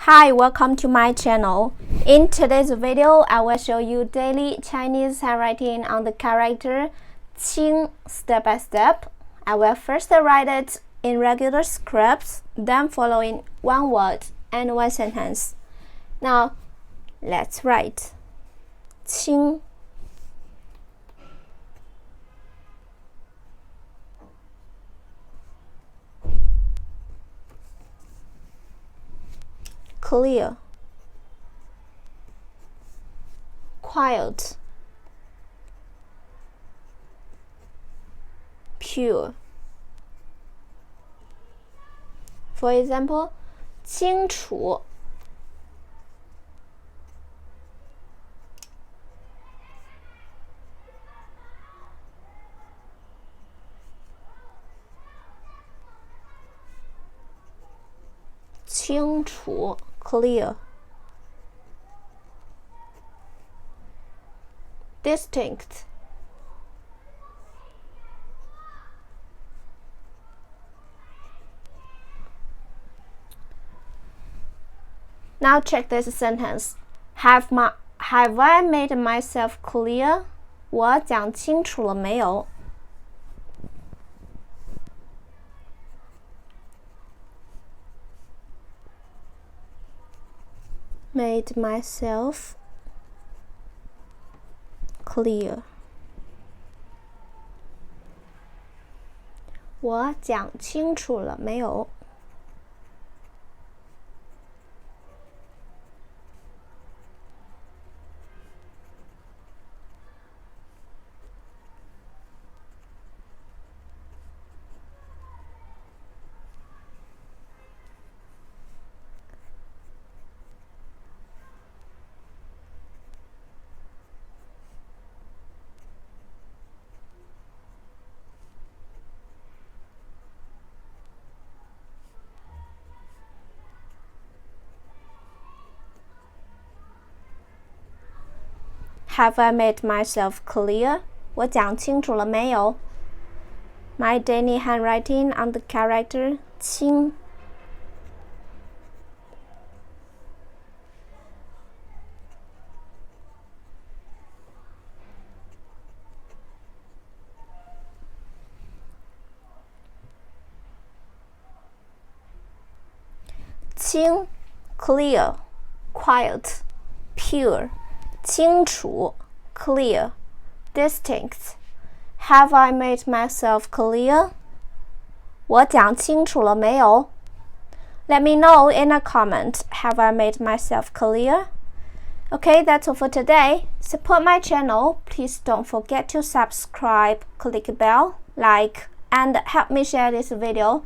Hi, welcome to my channel. In today's video, I will show you daily Chinese handwriting on the character qīng step by step. I will first write it in regular scripts, then following one word and one sentence. Now, let's write qīng. Clear, quiet, pure. For example, 清楚 清楚 clear. Distinct, now check this sentence. Have I made myself clear? 我讲清楚了没有？ Made myself clear. 我讲清楚了没有？ Have I made myself clear? 我讲清楚了没有？ My daily handwriting on the character qīng. Qīng, clear, quiet, pure. 清楚 clear, distinct. Have I made myself clear? 我讲清楚了没有？ Let me know in a comment. Have I made myself clear? Okay, that's all for today. Support my channel. Please don't forget to subscribe, click the bell, like, and help me share this video.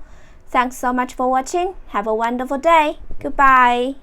Thanks so much for watching. Have a wonderful day. Goodbye.